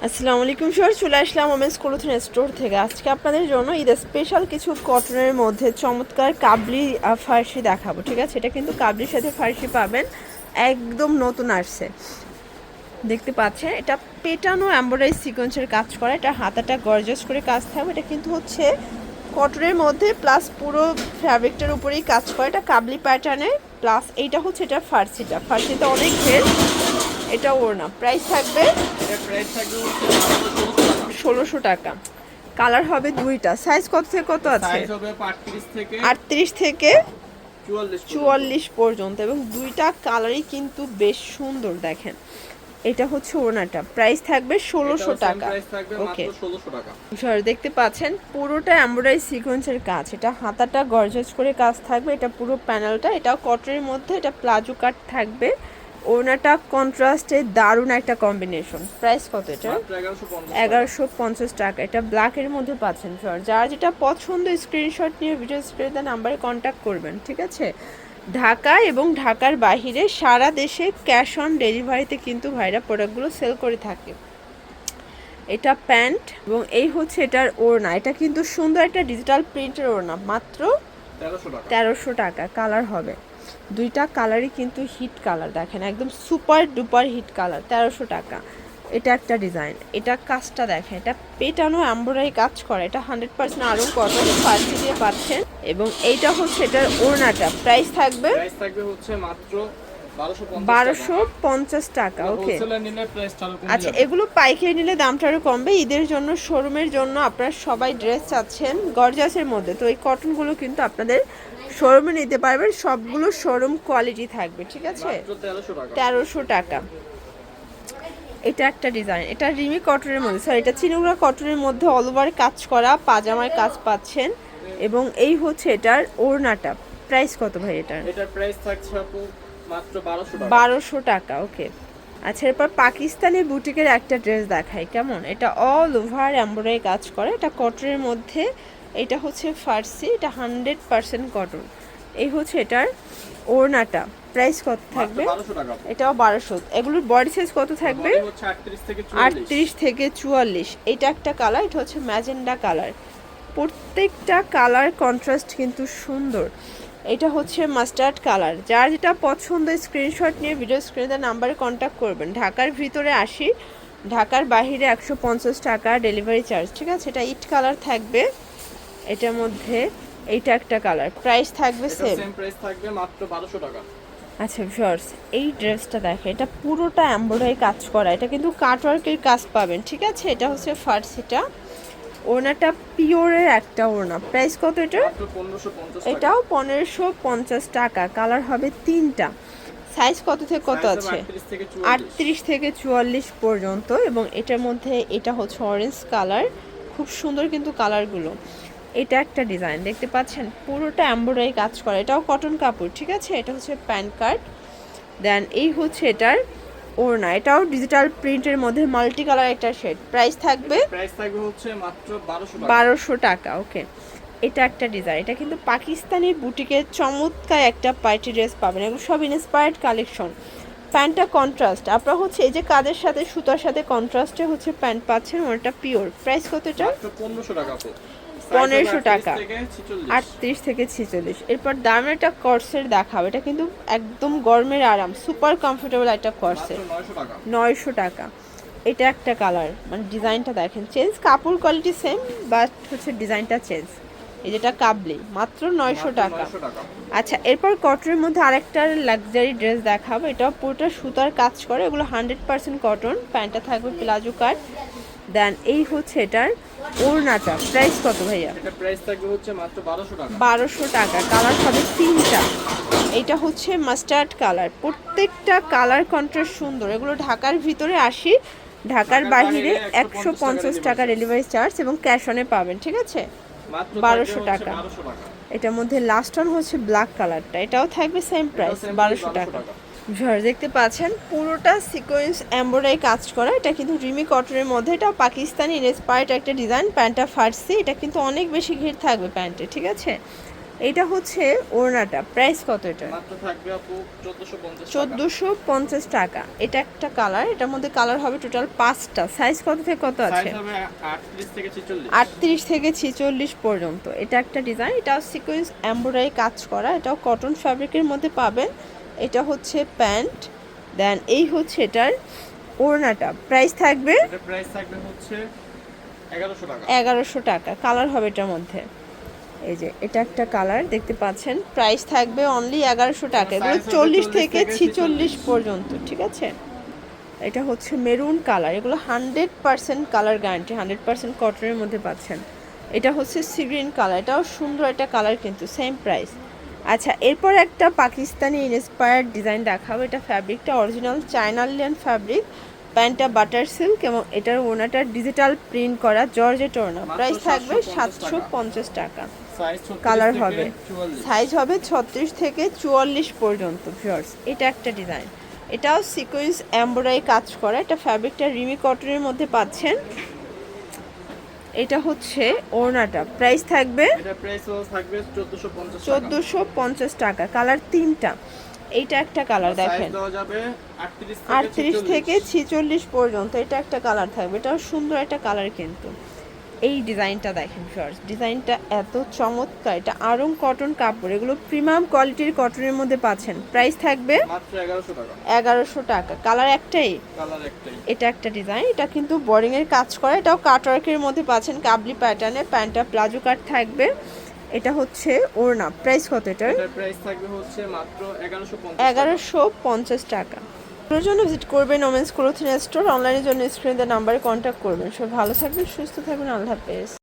আসসালামু আলাইকুম স্যার, চলে আসলাম ওমেন্স ক্লোথিং স্টোর থেকে। আজকে আপনাদের জন্য ঈদের স্পেশাল কিছু কটনের মধ্যে চমৎকার কাবলি ফার্সি দেখাবো। ঠিক আছে, এটা কিন্তু কাবলির সাথে ফার্সি পাবেন, একদম নতুন আসছে। দেখতে পাচ্ছেন এটা পেটানো এমব্রয়ডারি সিকোয়েন্সের কাজ করা, এটা হাতাটা গর্জাস করে কাজ থাকবে। এটা কিন্তু হচ্ছে কটনের মধ্যে প্লাস পুরো ফ্যাব্রিকটার উপরেই কাজ করে, এটা কাবলি প্যাটার্নে প্লাস এইটা হচ্ছে এটা ফার্সিটা অনেক ঘের। এটা ওড়না প্রাইস থাকবে 1600 টাকা। কালার হবে দুইটা, সাইজ কত থেকে কত আছে? 38 থেকে 44 পর্যন্ত, এবং দুইটা কালারই কিন্তু বেশ সুন্দর। দেখেন এটা হচ্ছে ওড়নাটা, প্রাইস থাকবে 1600 টাকা। ওকে, দেখতে পাচ্ছেন পুরোটা এমব্রয়ডারি সিকোয়েন্সের কাজ, এটা হাতাটা গর্জাস করে কাজ থাকবে, এটা পুরো প্যানেলটা, এটাও কটনের মধ্যে, এটা প্লাজো কাট থাকবে। ওড়নাটা কন্ট্রাস্টে দারুণ একটা কম্বিনেশন। প্রাইস কত এটা? 1150 টাকা। এটা ব্ল্যাকের মধ্যে পাচ্ছেন স্যার। যার যেটা পছন্দ স্ক্রিনশট নিয়ে ভিডিও স্ক্রিনে নাম্বারে কন্ট্যাক্ট করবেন। ঠিক আছে, ঢাকা এবং ঢাকার বাহিরে সারা দেশে ক্যাশ অন ডেলিভারিতে কিন্তু ভাইরা প্রোডাক্টগুলো সেল করে থাকে। এটা প্যান্ট এবং এই হচ্ছে এটার ওড়না। এটা কিন্তু সুন্দর একটা ডিজিটাল প্রিন্টের ওড়না, মাত্র 1300 টাকা। কালার হবে দুইটা কালারই কিন্তু হিট কালার, দেখেন একদম সুপার ডুপার হিট কালার। 1300 টাকা। এটা একটা ডিজাইন, এটা কাজটা দেখেন, এটা পেটানো এমব্রয়ডারি কাজ করে, এটা 100% আরং কটন ফার্সি দিয়ে পাচ্ছেন। এবং এইটা হচ্ছে এটার ওড়নাটা, প্রাইস থাকবে হচ্ছে মাত্র 1250 টাকা। ওকে, আচ্ছা এগুলো পাইকারি নিলে দামটা আরও কমবে। ঈদের জন্য শোরুমের জন্য আপনারা সবাই ড্রেস চাচ্ছেন গর্জাসের মধ্যে, তো এই কটনগুলো কিন্তু আপনাদের শোরুমে নিতে পারবেন, সবগুলো শোরুম কোয়ালিটি থাকবে। ঠিক আছে, 1300 টাকা। এটা একটা ডিজাইন, এটা রিমি কটনের মধ্যে, স্যার এটা চিনুরা কটনের মধ্যে অল ওভার কাজ করা পাজামার কাজ পাচ্ছেন। এবং এই হচ্ছে এটার ওড়নাটা, প্রাইস কত ভাই এটার? এটার প্রাইস থাকছে আপু মাত্র 1200 টাকা। ওকে, আচ্ছা এরপর পাকিস্তানি বুটিকের একটা ড্রেস দেখাই, কেমন? এটা অল ওভার এমব্রয়ডারি কাজ করে, এটা কটনের মধ্যে, এটা হচ্ছে ফার্সি, এটা 100% কটন। এই হচ্ছে এটার ওড়নাটা, প্রাইস কত থাকবে? এটাও 1200। এগুলোর বডি সাইজ কত থাকবে? 38 থেকে 44। এটা একটা কালার, এটা হচ্ছে ম্যাজেন্ডা কালার। প্রত্যেকটা কালার কন্ট্রাস্ট কিন্তু সুন্দর। এটা হচ্ছে মাস্টার্ড কালার। যার যেটা পছন্দ স্ক্রিনশট নিয়ে ভিডিও স্ক্রিনে নাম্বারে কন্ট্যাক্ট করবেন। ঢাকার ভিতরে 80, ঢাকার বাইরে 150 টাকা ডেলিভারি চার্জ। ঠিক আছে, এটা ইট কালার থাকবে, এটার মধ্যে এইটা একটা কালার, প্রাইস থাকবে সেম প্রাইস থাকবে মাত্র 1200 টাকা। আচ্ছা ভিউয়ার্স, এই ড্রেসটা দেখে, এটা পুরোটা এমব্রয়ডারি কাজ করা, এটা কিন্তু কাটওয়ার্কের কাজ পাবেন। ঠিক আছে, এটা হচ্ছে ফার্সিটা, ওড়নাটা পিওরের একটা ওড়না। প্রাইস কত এটা? এটাও 1550 টাকা। কালার হবে তিনটা, সাইজ কত থেকে কত আছে? 38 থেকে 44 পর্যন্ত। এবং এটার মধ্যে এটা হচ্ছে অরেঞ্জ কালার, খুব সুন্দর কিন্তু কালারগুলো। এটা একটা ডিজাইন দেখতে পাচ্ছেন, পুরোটা এমব্রয়ডারি কাজ করা, এটাও কটন কাপড়। ঠিক আছে, এটা হচ্ছে প্যান্ট কার্ড। দেন এই হচ্ছে এটার ওড়না, এটাও ডিজিটাল প্রিন্টের মধ্যে মাল্টি কালার একটা শেড। প্রাইস থাকবে হচ্ছে মাত্র 1200 টাকা। ওকে, এটা একটা ডিজাইন, এটা কিন্তু পাকিস্তানি বুটিকের চমৎকার একটা পার্টি ড্রেস পাবেন, এগুলো সব ইন্সপায়ার্ড কালেকশন। প্যান্টটা কন্ট্রাস্ট, আপনারা হচ্ছে এই যে কাদের সাথে সুতার সাথে কন্ট্রাস্টে হচ্ছে প্যান্ট পাচ্ছেন, ওটা পিওর। প্রাইস কত এটা? 1500 টাকা। 1500 টাকা, 38 থেকে 46। এরপর দামের একটা কর্সের দেখাবো, এটা কিন্তু একদম গরমের আরাম, সুপার কমফোর্টেবল একটা কর্সের, 900 টাকা। এটা একটা কালার, মানে ডিজাইনটা দেখেন চেঞ্জ, কাপড় কোয়ালিটি সেম বাট হচ্ছে ডিজাইনটা চেঞ্জ। এই যেটা কাবলি, মাত্র 900 টাকা। আচ্ছা এরপর কটনের মধ্যে আরেকটা লাক্সারি ড্রেস দেখাবো, এটাও পুরোটা সুতার কাজ করে, এগুলো 100% কটন। প্যান্টটা থাকবে প্লাজো কাট। দেন এই হচ্ছে এটার ওড়নাটা, প্রাইস কত ভাইয়া? এটা প্রাইস থাকবে হচ্ছে মাত্র 1200 টাকা। 1200 টাকা। কালার হবে তিনটা, এটা হচ্ছে মাস্টার্ড কালার। প্রত্যেকটা কালার কন্ট্রাস্ট সুন্দর, এগুলো ঢাকার ভিতরে 80, ঢাকার বাইরে 150 টাকা ডেলিভারি চার্জ এবং ক্যাশ অনে পাবেন। ঠিক আছে, 1200 টাকা। এটার মধ্যে লাস্ট অন হচ্ছে ব্ল্যাক কালারটা, এটাও থাকবে সেম প্রাইস 1200 টাকা। দেখতে পাচ্ছেন পুরোটা সিকোয়েন্স এমব্রয়ডারি কাজ করা, এটা কিন্তু রিমি কটনের মধ্যে, এটা পাকিস্তানি ইন্সপায়ার্ড একটা ডিজাইন। প্যান্টটা ফার্সি, এটা কিন্তু অনেক বেশি ঘির থাকবে প্যান্টে। ঠিক আছে, এটা হচ্ছে ওড়নাটা, প্রাইস কত এটা? মাত্র থাকবে আপু 1450 টাকা। 1450 টাকা। এটা একটা কালার, এটার মধ্যে কালার হবে টোটাল 5টা। সাইজ কত থেকে কত আছে? সাইজ হবে 38 থেকে 46। 38 থেকে 46 পর্যন্ত। এটা একটা ডিজাইন, এটা সিকোয়েন্স এমব্রয়ডারি কাজ করা, এটাও কটন ফ্যাব্রিকের মধ্যে পাবেন। এটা হচ্ছে প্যান্ট, দেন এই হচ্ছে এটার ওড়নাটা। প্রাইস থাকবে, এটা প্রাইস থাকবে হচ্ছে 1100 টাকা। 1100 টাকা। কালার হবে এটার মধ্যে, এই যে এটা একটা কালার দেখতে পাচ্ছেন। প্রাইস থাকবে অনলি 1100 টাকা। এগুলো Size হবে 40 40 থেকে থেকে 46 পর্যন্ত, ঠিক আছে। এটা হচ্ছে মেরুন কালার, এগুলো 100% কালার গ্যারান্টি, 100% কটনের মধ্যে পাচ্ছেন। এটা হচ্ছে সি গ্রিন কালার, এটাও সুন্দর একটা কালার কিন্তু সেম প্রাইস। আচ্ছা, এরপর একটা পাকিস্তানি ইন্সপায়ার্ড ডিজাইন দেখাবো। এটা ফ্যাব্রিকটা অরিজিনাল চায়নালিয়ান ফ্যাব্রিক, প্যান্টটা বাটার সিল্ক এবং এটার ওড়নাটা ডিজিটাল প্রিন্ট করা জর্জেট ওড়না। প্রাইস থাকবে 750 টাকা। সাইজ কালার হবে, সাইজ হবে 36 থেকে 44 পর্যন্ত। ভিউয়ার্স, এটা একটা ডিজাইন, এটাও সিকোয়েন্স এমব্রয়ডারি কাজ করা। এটা ফ্যাব্রিকটা রিমি কটনের মধ্যে পাচ্ছেন। এটা হচ্ছে ওড়নাটা, প্রাইস থাকবে, এটা প্রাইস থাকবে 1450 টাকা। 1450 টাকা। কালার 3টা, এইটা একটা কালার দেখেন, সাইজ দেওয়া যাবে 38 থেকে 46 পর্যন্ত। এটা একটা কালার থাকবে, এটাও সুন্দর একটা কালার কিন্তু। এই ডিজাইনটা দেখেন ফার্স্ট, ডিজাইনটা এত চমৎকার। এটা আরং কটন কাপড়, এগুলো প্রিমিয়াম কোয়ালিটির কটনের মধ্যে পাচ্ছেন। প্রাইস থাকবে মাত্র 1100 টাকা। 1100 টাকা। কালার একটাই, কালার একটাই। এটা একটা ডিজাইন, এটা কিন্তু বোরিং এর কাজ করা, এটাও কাটওয়ার্কের মধ্যে পাচ্ছেন কাবলি প্যাটার্নে। প্যান্টটা প্লাজো কাট থাকবে। এটা হচ্ছে ওড়না, প্রাইস কত এটার? এটার প্রাইস থাকবে হচ্ছে মাত্র 1150 টাকা। 1150 টাকা। এর জন্য ভিজিট করবেন ওমেন্স ক্লোথিং স্টোর। অনলাইনের জন্য স্ক্রিনে দেওয়া নাম্বারে কন্ট্যাক্ট করবেন। সবাই ভালো থাকবেন, সুস্থ থাকবেন, আল্লাহ হাফেজ।